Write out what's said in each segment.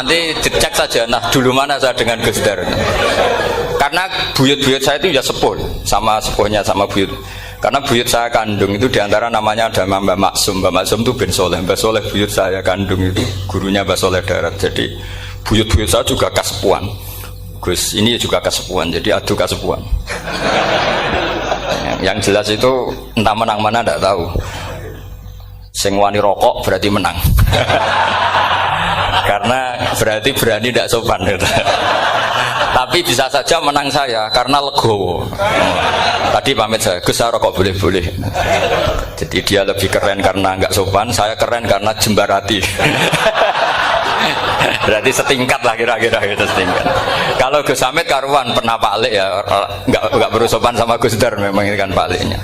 Nanti dicek saja. Nah, dulu mana saya dengan Gus Dar. Karena buyut-buyut saya itu ya sepuh, sama sepuhnya sama buyut. Karena buyut saya kandung itu diantara namanya ada Mbak Maksum. Mbak Maksum itu bin Soleh. Mbak Soleh buyut saya kandung itu gurunya Mbak Soleh Darat. Jadi buyut-buyut saya juga kasepuan. Gus ini juga kasepuan. Jadi adu kasepuan. Yang jelas itu entah menang mana tidak tahu. Sing wani rokok berarti menang. Karena berarti berani tidak sopan gitu. Tapi bisa saja menang saya karena legowo. Tadi pamit saya, Gus saya rokok boleh-boleh. Jadi dia lebih keren karena nggak sopan, saya keren karena jembarati. Berarti setingkat lah kira-kira gitu, setingkat. Kalau Gus Hamid karuan pernah Pak Alik ya, nggak berusopan sama Gus Dar, memang ini kan Pak Aliknya.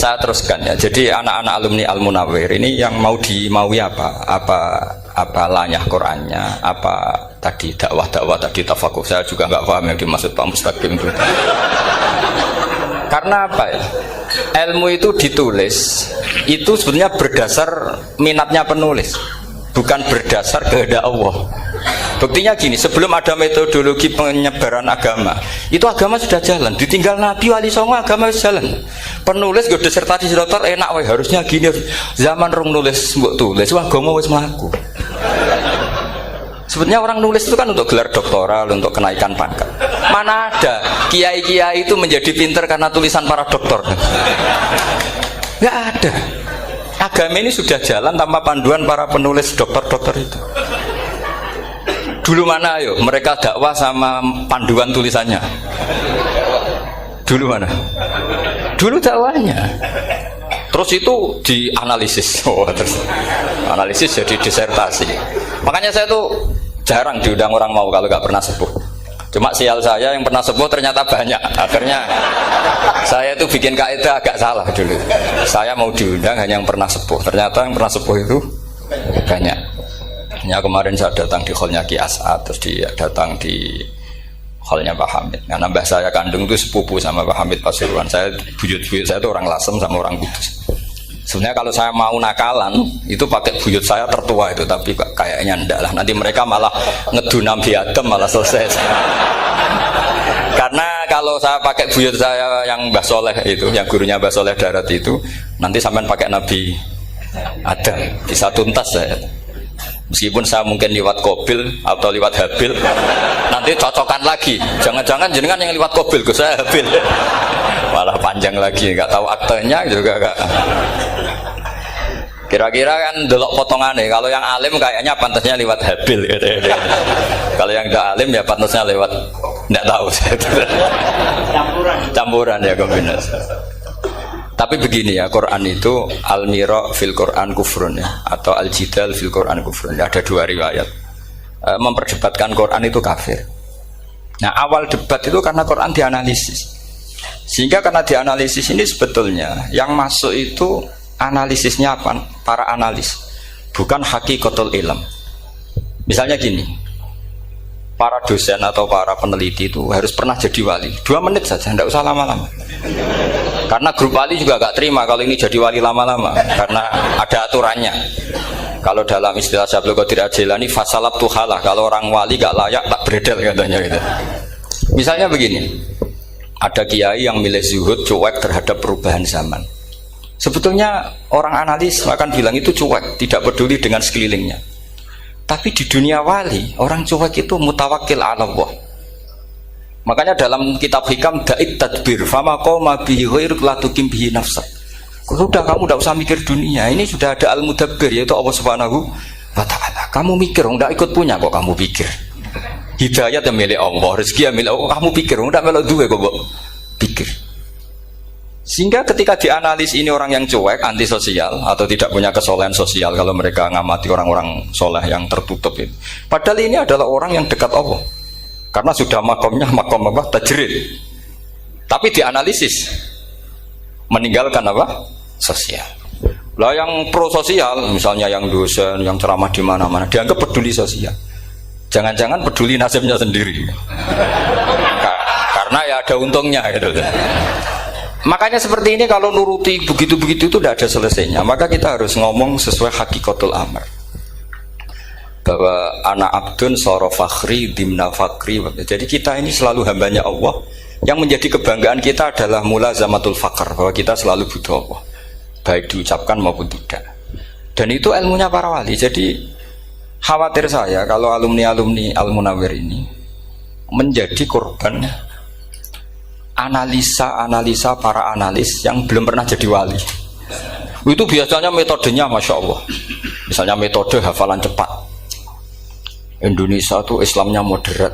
Saya teruskan ya. Jadi anak-anak alumni Al-Munawwir ini yang mau dimaui apa lanyah Qur'annya, apa tadi dakwah tadi tafakuh. Saya juga nggak paham yang dimaksud Pak Mustaqim itu. Karena apa ya? Ilmu itu ditulis itu sebenarnya berdasar minatnya penulis, bukan berdasar kehendak Allah. Buktinya gini, sebelum ada metodologi penyebaran agama, itu agama sudah jalan. Ditinggal Nabi Wali Songo agama sudah jalan. Penulis gue disertasi dokter enak, weh harusnya gini. Zaman rong nulis mbok tulis, wah agama wis mlaku. Sebenarnya orang nulis itu kan untuk gelar doktoral, untuk kenaikan pangkat. Mana ada kiai-kiai itu menjadi pinter karena tulisan para doktor? Nggak ada. Agama ini sudah jalan tanpa panduan para penulis dokter-dokter itu. Dulu mana ayo mereka dakwah sama panduan tulisannya? Dulu mana? Dulu dakwahnya. Terus itu dianalisis. Terus analisis jadi disertasi. Makanya saya tuh jarang diundang orang mau kalau nggak pernah sepuh. Cuma sial saya yang pernah sepuh ternyata banyak. Akhirnya saya tuh bikin kaidah agak salah dulu. Saya mau diundang hanya yang pernah sepuh. Ternyata yang pernah sepuh itu banyak. Ya, kemarin saya datang di hallnya Ki As'ad, terus dia datang di hallnya Pak Hamid. Karena mbah saya kandung itu sepupu sama Pak Hamid Pasuruan. Saya buyut-buyut saya itu orang Lasem sama orang Kudus. Sebenarnya kalau saya mau nakalan itu pakai buyut saya tertua itu, tapi kayaknya enggak lah. Nanti mereka malah ngedu Nabi Adam malah selesai. Karena kalau saya pakai buyut saya yang Mbah Soleh itu, yang gurunya Mbah Soleh Darat itu, nanti sampean pakai Nabi Adam bisa tuntas saya. Meskipun saya mungkin lewat Kobil atau lewat Habil, nanti cocokan lagi. Jangan-jangan jenengan yang lewat Kobil, Gus saya Habil. Malah panjang lagi, nggak tahu aktenya juga nggak. Kira-kira kan delok potongannya. Kalau yang alim kayaknya pantasnya lewat Habil. Gitu. Kalau yang nggak alim ya pantasnya lewat nggak tahu. Campuran ya kombinasi. Tapi begini ya, Quran itu al-mira fil Quran kufrun ya, atau al-jidal fil Quran kufrun ya, ada dua riwayat. Memperdebatkan Quran itu kafir. Nah awal debat itu karena Quran dianalisis. Sehingga karena dianalisis ini sebetulnya yang masuk itu analisisnya apa? Para analis, bukan hakikatul ilm. Misalnya gini, para dosen atau para peneliti itu harus pernah jadi wali. 2 menit saja, tidak usah lama-lama. Karena grup wali juga gak terima kalau ini jadi wali lama-lama, karena ada aturannya. Kalau dalam istilah Syaikhul Qadir Al-Jilani fasalab tuhalah, kalau orang wali gak layak tak beredel katanya gitu. Misalnya begini, ada kiai yang milih zuhud, cuek terhadap perubahan zaman. Sebetulnya orang analis akan bilang itu cuek, tidak peduli dengan sekelilingnya. Tapi di dunia wali, orang cuek itu mutawakkil ala Allah. Makanya dalam kitab hikam da'it tadbir fama qoma bihi ghairuk la tuqim bihi nafsak. Sudah kamu tidak usah mikir dunia, ini sudah ada al-mudabbir yaitu Allah Subhanahu wa ta'ala. Kamu mikir, tidak ikut punya kok kamu pikir. Hidayat yang milik Allah, rezeki yang milik Allah, kamu pikir, tidak melok duwe kok pikir. Sehingga ketika dianalis ini orang yang cuek, antisosial atau tidak punya kesolehan sosial, kalau mereka ngamati orang-orang soleh yang tertutup itu. Padahal ini adalah orang yang dekat Allah. Karena sudah makomnya makom apa? Tajrid. Tapi dianalisis meninggalkan apa? Sosial. Lah yang pro sosial, misalnya yang dosen, yang ceramah di mana-mana, dianggap peduli sosial. Jangan-jangan peduli nasibnya sendiri. Karena ya ada untungnya gitu. Makanya seperti ini kalau nuruti begitu-begitu itu tidak ada selesainya. Maka kita harus ngomong sesuai hakikatul amr. Bahwa anak abdun soro fakhri dimna fakri. Jadi kita ini selalu hambanya Allah. Yang menjadi kebanggaan kita adalah mulazamatul fakr, bahwa kita selalu butuh Allah, baik diucapkan maupun tidak. Dan itu ilmunya para wali. Jadi khawatir saya kalau alumni-alumni Al-Munawwir ini menjadi korban analisa para analis yang belum pernah jadi wali. Itu biasanya metodenya Masya Allah. Misalnya metode hafalan cepat. Indonesia tuh Islamnya moderat.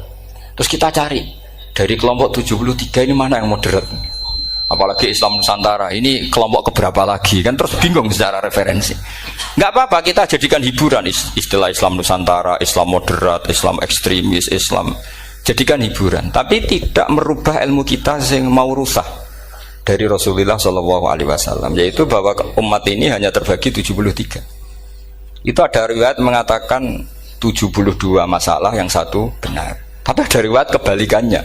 Terus kita cari dari kelompok 73 ini mana yang moderat. Apalagi Islam Nusantara ini kelompok keberapa lagi kan, terus bingung secara referensi. Nggak apa-apa, kita jadikan hiburan istilah Islam Nusantara, Islam moderat, Islam ekstremis, Islam, jadikan hiburan, tapi tidak merubah ilmu kita yang mau rusak dari Rasulullah SAW, yaitu bahwa umat ini hanya terbagi 73. Itu ada riwayat mengatakan 72 masalah, yang satu benar. Tapi ada riwayat kebalikannya,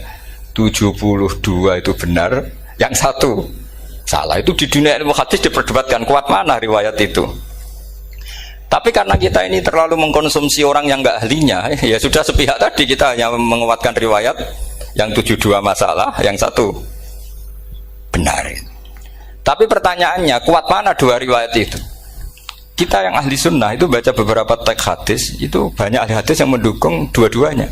72 itu benar, yang satu salah. Itu di dunia ilmu hadis diperdebatkan kuat mana riwayat itu. Tapi karena kita ini terlalu mengkonsumsi orang yang nggak ahlinya, ya sudah sepihak tadi, kita hanya menguatkan riwayat yang 72 masalah, yang satu benar. Tapi pertanyaannya, kuat mana dua riwayat itu? Kita yang ahli sunnah itu baca beberapa teks hadis, itu banyak ahli hadis yang mendukung dua-duanya.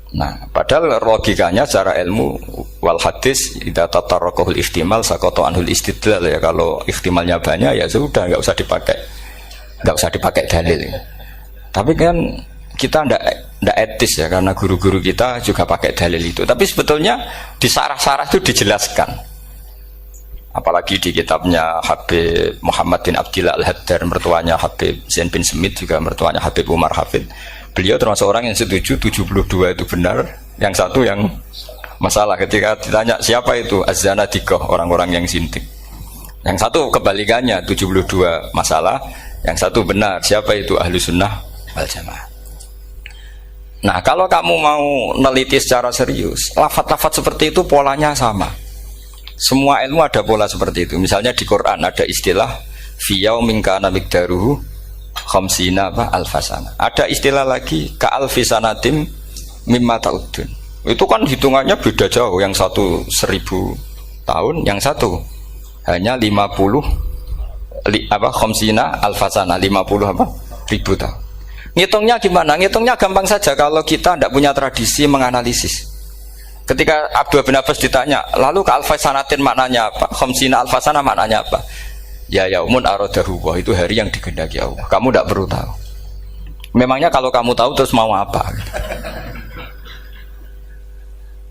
Nah, padahal logikanya secara ilmu wal hadis idza tatarraqahul ihtimal saqata anhul istidlal, ya kalau ihtimalnya banyak ya sudah nggak usah dipakai dalil. Tapi kan kita ndak etis ya, karena guru-guru kita juga pakai dalil itu. Tapi sebetulnya di sarah-sarah itu dijelaskan. Apalagi di kitabnya Habib Muhammad bin Abdillah Al-Haddar, mertuanya Habib Zain bin Smith, juga mertuanya Habib Umar Hafid. Beliau termasuk orang yang setuju 72 itu benar, yang satu yang masalah. Ketika ditanya siapa itu Az-Zanadiqah, orang-orang yang sintik. Yang satu kebalikannya, 72 masalah, yang satu benar, siapa itu Ahlu Sunnah wal Jamaah. Nah, kalau kamu mau neliti secara serius, lafaz-lafaz seperti itu polanya sama. Semua ilmu ada pola seperti itu. Misalnya di Quran ada istilah fi yaumin kana miqdaruhu khamsina alfasana. Ada istilah lagi ka'alfisanatim mimma ta'udun. Itu kan hitungannya beda jauh. Yang satu 1000 tahun, yang satu hanya 50 khamsina alfasana, 50 ribu tahun. Ngitungnya gimana? Ngitungnya gampang saja kalau kita tidak punya tradisi menganalisis. Ketika Abdul bin Abbas ditanya, lalu ke alfasanatin maknanya apa? Khamsina alfasana maknanya apa? Ya yaumun aradahu, itu hari yang dikehendaki Allah. Kamu tidak perlu tahu. Memangnya kalau kamu tahu terus mau apa?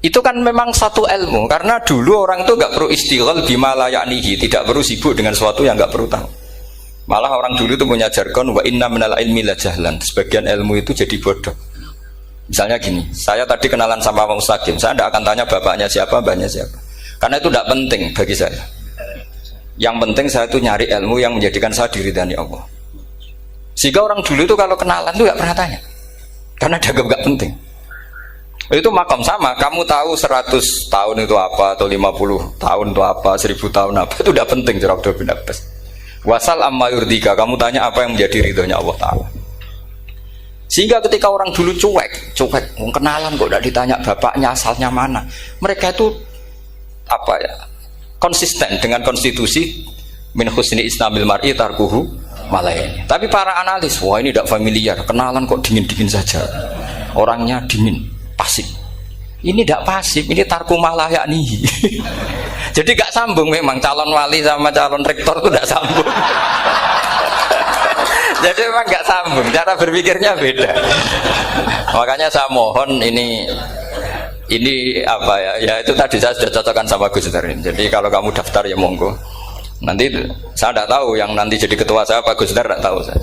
Itu kan memang satu ilmu. Karena dulu orang itu nggak perlu istighal bima la ya'nihi, tidak perlu sibuk dengan sesuatu yang nggak perlu tahu. Malah orang dulu itu punya jargon wa inna minal ilmi la jahlan. Sebagian ilmu itu jadi bodoh. Misalnya gini, saya tadi kenalan sama Pak Mustaqim, saya tidak akan tanya bapaknya siapa, mbaknya siapa, karena itu tidak penting bagi saya. Yang penting saya itu nyari ilmu yang menjadikan saya diridani Allah. Sehingga orang dulu itu kalau kenalan itu nggak pernah tanya, karena dianggap nggak penting. Itu makam sama, kamu tahu 100 tahun itu apa, atau 50 tahun itu apa, 1000 tahun apa, itu tidak penting. Jawab Abdul bin Abbas. Wasal amma yurdika, kamu tanya apa yang menjadi ridhonya Allah Ta'ala. Sehingga ketika orang dulu cuek, kenalan kok tidak ditanya bapaknya asalnya mana, mereka itu apa ya, konsisten dengan konstitusi min husni islamil mar'i tarkuhu malayani. Tapi para analis, wah ini tidak familiar, kenalan kok dingin-dingin saja, orangnya dingin, pasif. Ini tidak pasif, ini tarku malayani. Jadi gak sambung, memang calon wali sama calon rektor itu tidak sambung. Jadi memang nggak sambung, cara berpikirnya beda. Makanya saya mohon ini apa ya? Ya itu tadi saya sudah cocokkan sama Gus Darin. Jadi kalau kamu daftar ya monggo. Nanti saya tidak tahu yang nanti jadi ketua saya Pak Gus Dar, tidak tahu saya.